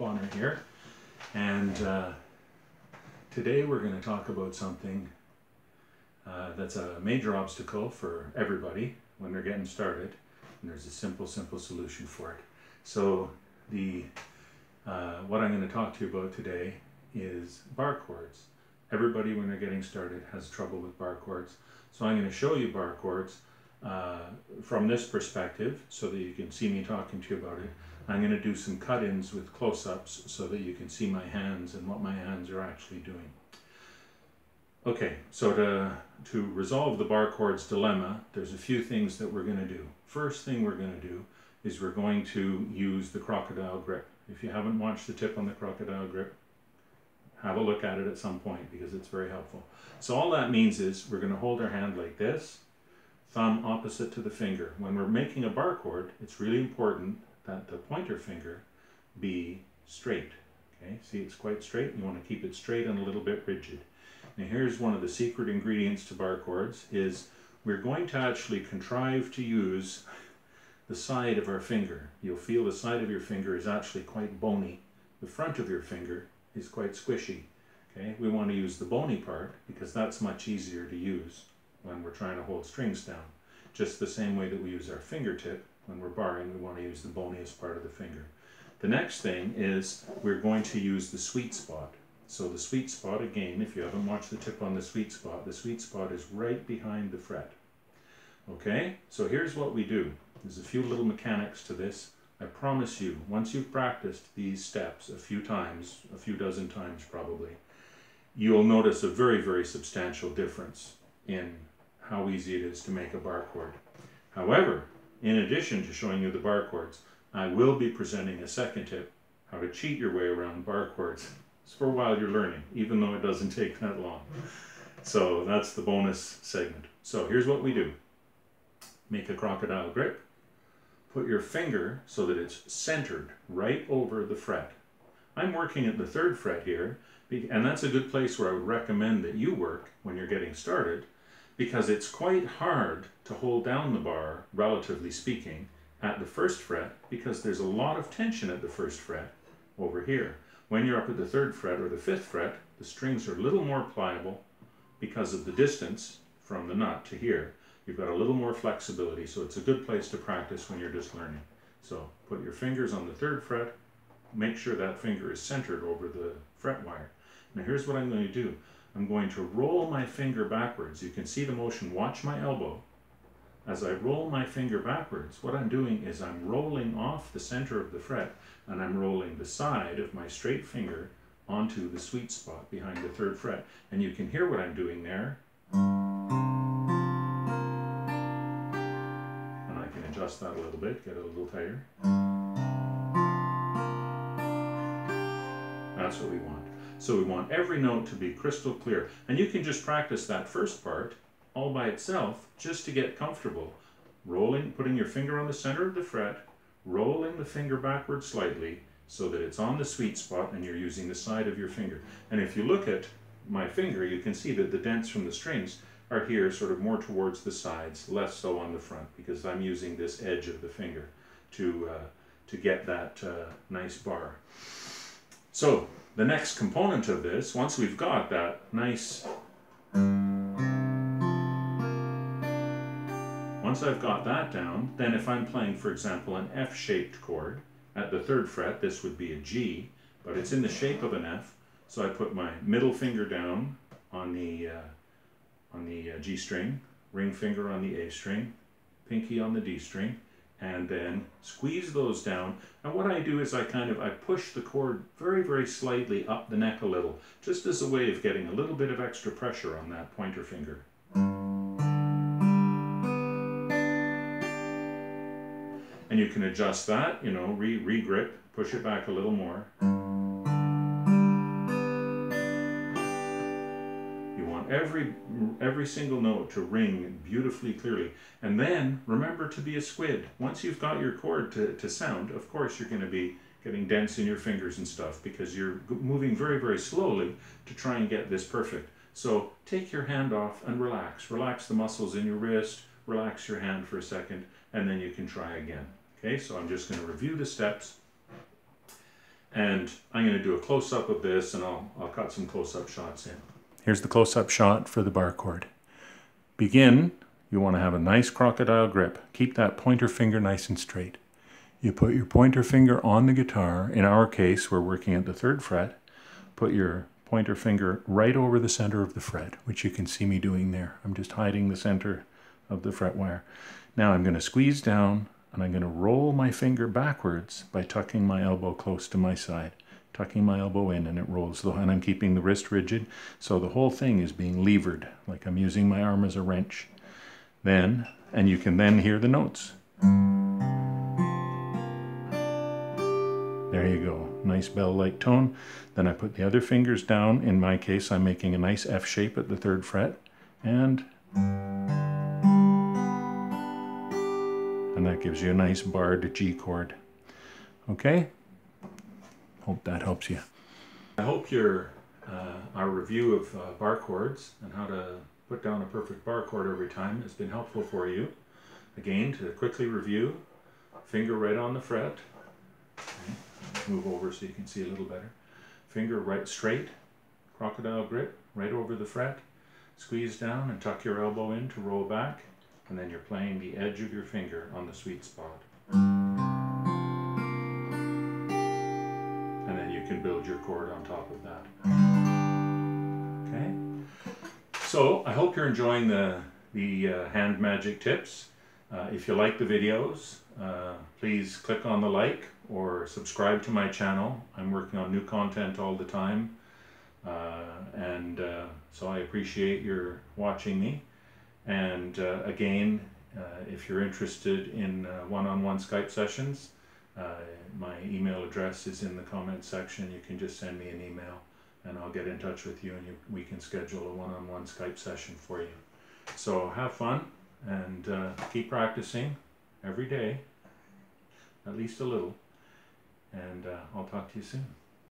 Bonner here, and today we're going to talk about something that's a major obstacle for everybody when they're getting started, and there's a simple solution for it. So what I'm going to talk to you about today is bar chords. Everybody when they're getting started has trouble with bar chords, so I'm going to show you bar chords from this perspective so that you can see me talking to you about it. I'm going to do some cut-ins with close-ups so that you can see my hands and what my hands are actually doing. Okay, so to resolve the bar chords dilemma, there's a few things that we're going to do. First thing we're going to do is we're going to use the crocodile grip. If you haven't watched the tip on the crocodile grip, have a look at it at some point because it's very helpful. So all that means is we're going to hold our hand like this, thumb opposite to the finger. When we're making a bar chord, it's really important that the pointer finger be straight. Okay, see, it's quite straight. You want to keep it straight and a little bit rigid. Now here's one of the secret ingredients to bar chords is we're going to actually contrive to use the side of our finger. You'll feel the side of your finger is actually quite bony. The front of your finger is quite squishy. Okay, we want to use the bony part because that's much easier to use when we're trying to hold strings down. Just the same way that we use our fingertip when we're barring, we want to use the boniest part of the finger. The next thing is we're going to use the sweet spot. So the sweet spot, again, if you haven't watched the tip on the sweet spot is right behind the fret. Okay, so here's what we do. There's a few little mechanics to this. I promise you, once you've practiced these steps a few times, a few dozen times probably, you'll notice a very, very substantial difference in how easy it is to make a bar chord. However, in addition to showing you the bar chords, I will be presenting a second tip, how to cheat your way around bar chords. It's for a while you're learning, even though it doesn't take that long. So that's the bonus segment. So here's what we do. Make a crocodile grip. Put your finger so that it's centered right over the fret. I'm working at the 3rd fret here, and that's a good place where I would recommend that you work when you're getting started, because it's quite hard to hold down the bar, relatively speaking, at the 1st fret, because there's a lot of tension at the 1st fret over here. When you're up at the 3rd fret or the 5th fret, the strings are a little more pliable because of the distance from the nut to here. You've got a little more flexibility, so it's a good place to practice when you're just learning. So put your fingers on the 3rd fret, make sure that finger is centered over the fret wire. Now here's what I'm going to do. I'm going to roll my finger backwards. You can see the motion, watch my elbow. As I roll my finger backwards, what I'm doing is I'm rolling off the center of the fret and I'm rolling the side of my straight finger onto the sweet spot behind the 3rd fret. And you can hear what I'm doing there. And I can adjust that a little bit, get it a little tighter. That's what we want. So we want every note to be crystal clear. And you can just practice that first part all by itself just to get comfortable. Rolling, putting your finger on the center of the fret, rolling the finger backwards slightly so that it's on the sweet spot and you're using the side of your finger. And if you look at my finger, you can see that the dents from the strings are here sort of more towards the sides, less so on the front, because I'm using this edge of the finger to get that nice bar. So the next component of this, once we've got that nice, once I've got that down, then if I'm playing, for example, an F-shaped chord at the 3rd fret, this would be a G, but it's in the shape of an F, so I put my middle finger down on the G string, ring finger on the A string, pinky on the D string, and then squeeze those down. And what I do is I push the chord very, very slightly up the neck a little, just as a way of getting a little bit of extra pressure on that pointer finger. And you can adjust that, you know, re-grip, push it back a little more. You want every single note to ring beautifully clearly. And then remember to be a squid. Once you've got your chord to sound, of course you're going to be getting dents in your fingers and stuff because you're moving very, very slowly to try and get this perfect. So take your hand off and relax. Relax the muscles in your wrist, relax your hand for a second, and then you can try again. Okay, so I'm just going to review the steps. And I'm going to do a close-up of this, and I'll cut some close-up shots in. Here's the close-up shot for the bar chord. Begin, you want to have a nice crocodile grip. Keep that pointer finger nice and straight. You put your pointer finger on the guitar. In our case, we're working at the 3rd fret. Put your pointer finger right over the center of the fret, which you can see me doing there. I'm just hiding the center of the fret wire. Now I'm going to squeeze down, and I'm going to roll my finger backwards by tucking my elbow close to my side. Tucking my elbow in, and it rolls, and I'm keeping the wrist rigid, so the whole thing is being levered, like I'm using my arm as a wrench. And you can then hear the notes. There you go, nice bell-like tone. Then I put the other fingers down. In my case, I'm making a nice F shape at the 3rd fret, and that gives you a nice barred G chord. Okay? Hope that helps you. I hope our review of bar chords and how to put down a perfect bar chord every time has been helpful for you. Again, to quickly review, finger right on the fret. Okay. Move over so you can see a little better. Finger right straight, crocodile grip, right over the fret. Squeeze down and tuck your elbow in to roll back, and then you're playing the edge of your finger on the sweet spot. And then you can build your chord on top of that. Okay? So I hope you're enjoying the hand magic tips. If you like the videos, please click on the like or subscribe to my channel. I'm working on new content all the time, so I appreciate your watching me. And again, if you're interested in one-on-one Skype sessions, my email address is in the comment section. You can just send me an email and I'll get in touch with you, and we can schedule a one-on-one Skype session for you. So have fun, and keep practicing every day, at least a little, and I'll talk to you soon.